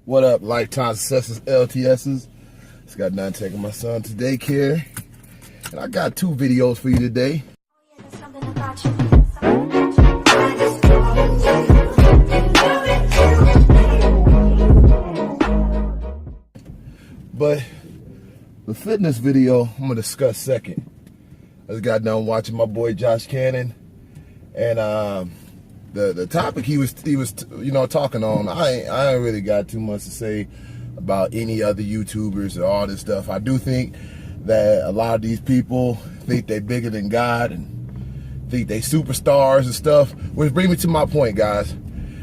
What up, Lifetime Successes LTSs? Just got done taking my son to daycare. And I got 2 videos for you today. But the fitness video I'm gonna discuss second. I just got done watching my boy Josh Cannon, and the topic he was talking on. I ain't really got too much to say about any other YouTubers or all this stuff. I do think that a lot of these people think they're bigger than God and think they superstars and stuff. Which brings me to my point, guys.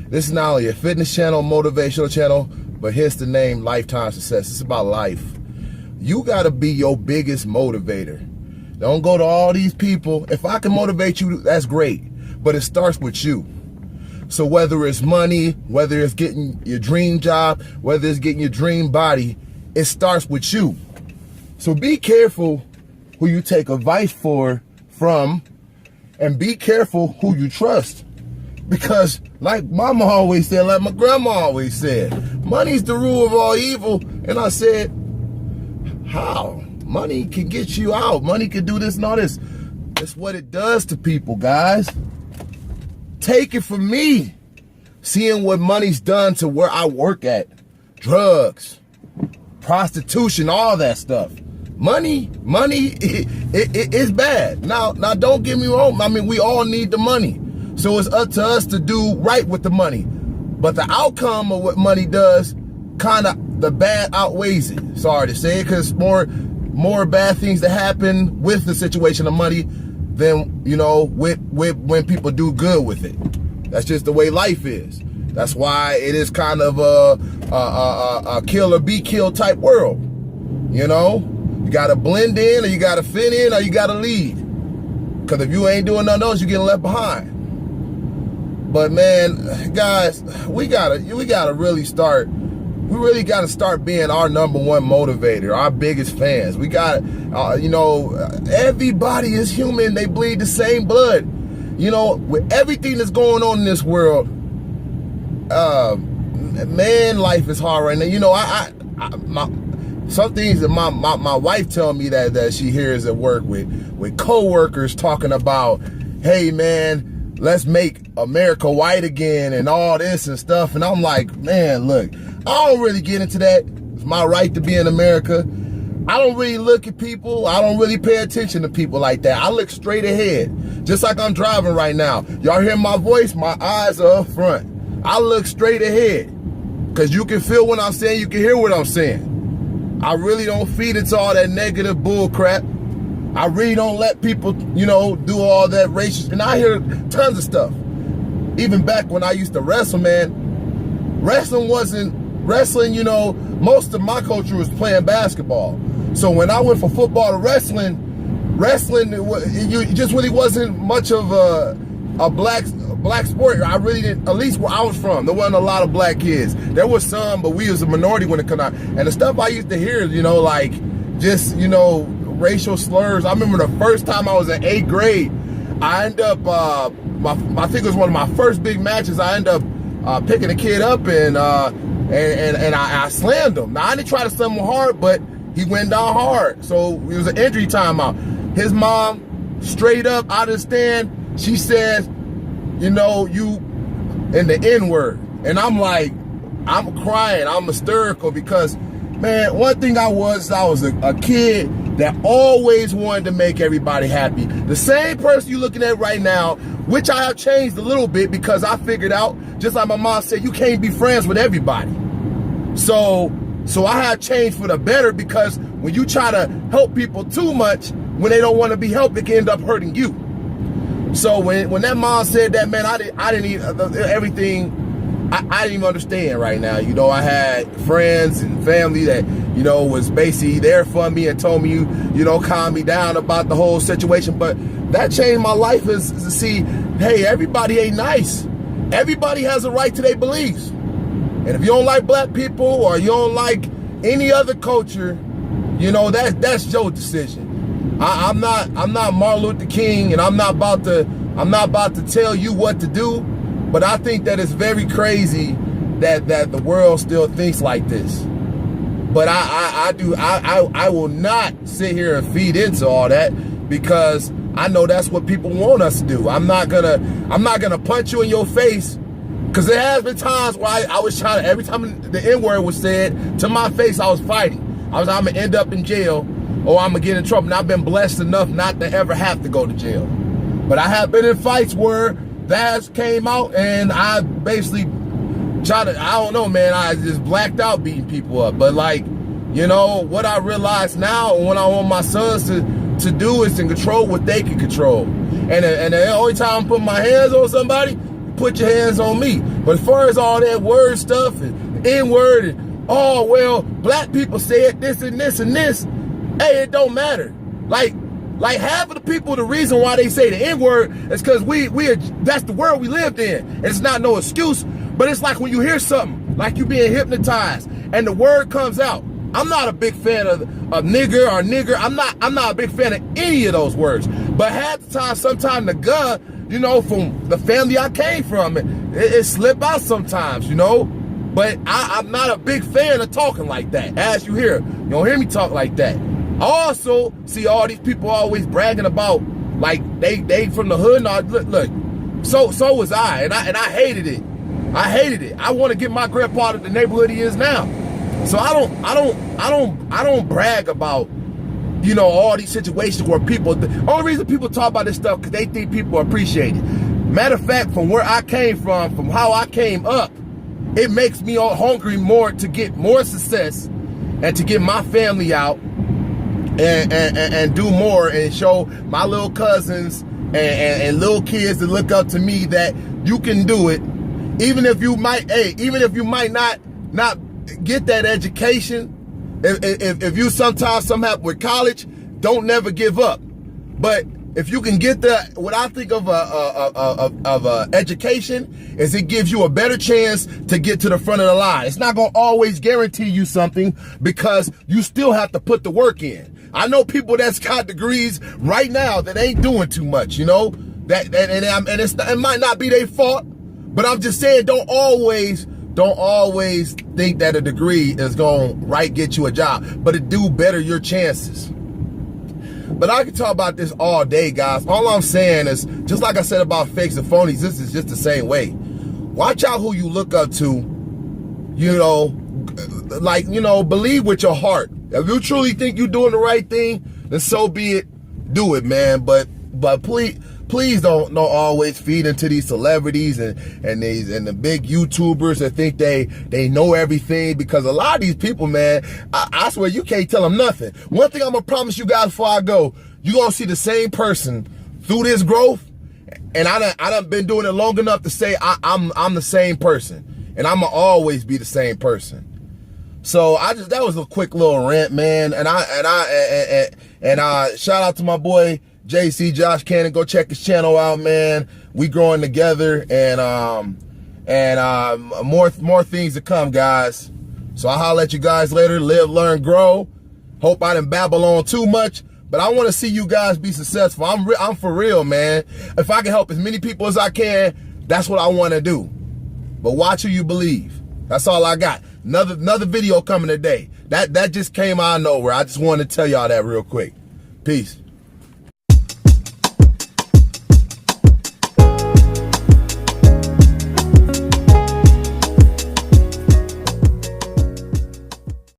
This is not only a fitness channel, motivational channel, but hence the name Lifetime Success. It's about life. You gotta be your biggest motivator. Don't go to all these people. If I can motivate you, that's great. But it starts with you. So whether it's money, whether it's getting your dream job, whether it's getting your dream body, it starts with you. So be careful who you take advice from, and be careful who you trust. Because like mama always said, like my grandma always said, money's the rule of all evil. And I said, how? Money can get you out. Money can do this and all this. That's what it does to people, guys. Take it from me. Seeing what money's done to where I work at. Drugs, prostitution, all that stuff. Money, it's bad. Now don't get me wrong. I mean, we all need the money. So it's up to us to do right with the money. But the outcome of what money does, kind of the bad outweighs it. Sorry to say it, because more bad things that happen with the situation of money than, with when people do good with it. That's just the way life is. That's why it is kind of a kill or be killed type world. You gotta blend in, or you gotta fit in, or you gotta lead. Because if you ain't doing none of those, you're getting left behind. But man, guys, we gotta really start. We really got to start being our number one motivator, our biggest fans. We got, everybody is human. They bleed the same blood. With everything that's going on in this world, man, life is hard right now. Some things that my wife tell me that she hears at work with coworkers talking about, hey man, let's make America white again and all this and stuff. And I'm like, man, look, I don't really get into that. It's my right to be in America. I don't really look at people. I don't really pay attention to people like that. I look straight ahead, just like I'm driving right now. Y'all hear my voice? My eyes are up front. I look straight ahead, because you can feel what I'm saying. You can hear what I'm saying. I really don't feed into all that negative bull crap. I really don't let people, do all that racist. And I hear tons of stuff. Even back when I used to wrestle, man, wrestling, most of my culture was playing basketball. So when I went from football to wrestling, it just really wasn't much of a black sport. I really didn't, at least where I was from, there wasn't a lot of black kids. There was some, but we was a minority when it came out. And the stuff I used to hear, racial slurs. I remember the first time I was in 8th grade, I ended up, I think it was one of my first big matches, I ended up picking a kid up and I slammed him. Now, I didn't try to slam him hard, but he went down hard. So it was an injury timeout. His mom, straight up out of the stand, she says, you in the N-word. And I'm like, I'm crying, I'm hysterical, because, man, one thing I was a kid that always wanted to make everybody happy. The same person you're looking at right now, which I have changed a little bit, because I figured out, just like my mom said, you can't be friends with everybody. So I have changed for the better, because when you try to help people too much, when they don't want to be helped, it can end up hurting you. So when that mom said that, man, I didn't even, everything, I didn't even understand right now. I had friends and family that, was basically there for me and told me, calm me down about the whole situation. But that changed my life, is to see, hey, everybody ain't nice. Everybody has a right to their beliefs. And if you don't like black people, or you don't like any other culture, that's your decision. I'm not Martin Luther King, and I'm not about to tell you what to do. But I think that it's very crazy that the world still thinks like this. But I will not sit here and feed into all that, because I know that's what people want us to do. I'm not gonna punch you in your face, because there has been times where I was trying to, every time the N-word was said to my face, I was fighting. I'm gonna end up in jail, or I'm gonna get in trouble. And I've been blessed enough not to ever have to go to jail. But I have been in fights where that came out, and I basically tried to, I don't know, man, I just blacked out beating people up. But like, you know, what I realize now when I want my sons to do is to control what they can control. And the only time I'm putting my hands on somebody, put your hands on me. But as far as all that word stuff and N-word and, oh, well, black people said this and this and this, hey, it don't matter. Like half of the people, the reason why they say the N-word is because that's the world we lived in. And it's not no excuse, but it's like when you hear something, like you being hypnotized and the word comes out. I'm not a big fan of nigger or nigger. I'm not a big fan of any of those words. But half the time, sometimes the gun, you know, from the family I came from, it slip out sometimes, you know. But I'm not a big fan of talking like that. As you hear, you don't hear me talk like that. I also see all these people always bragging about like they from the hood. No, look, so was I, and I hated it. I hated it. I want to get my grandpa to the neighborhood he is now. So I don't brag about, you know, all these situations where people, the only reason people talk about this stuff because they think people appreciate it. Matter of fact, from where I came from how I came up, it makes me all hungry more to get more success and to get my family out and do more and show my little cousins and little kids to look up to me that you can do it, even if you might not get that education. If you sometimes somehow with college, don't never give up. But if you can get what I think of a education is it gives you a better chance to get to the front of the line. It's not gonna always guarantee you something because you still have to put the work in. I know people that's got degrees right now that ain't doing too much, you know. It might not be their fault, but I'm just saying don't always think that a degree is gonna get you a job, but it do better your chances. But I can talk about this all day, guys. All I'm saying is, just like I said about fakes and phonies, this is just the same way. Watch out who you look up to, you know, like, you know, believe with your heart. If you truly think you're doing the right thing, then so be it. Do it, man. But please don't always feed into these celebrities and the big YouTubers that think they know everything, because a lot of these people, man, I swear you can't tell them nothing. One thing I'm gonna promise you guys before I go, you're gonna see the same person through this growth, and I done been doing it long enough to say I'm the same person, and I'm gonna always be the same person. So that was a quick little rant, man, and shout out to my boy JC, Josh Cannon. Go check his channel out, man. We growing together, and more things to come, guys. So I'll holler at you guys later. Live, learn, grow. Hope I didn't babble on too much, but I want to see you guys be successful. I'm for real, man. If I can help as many people as I can, that's what I want to do. But watch who you believe. That's all I got. Another video coming today. That just came out of nowhere. I just wanted to tell y'all that real quick. Peace.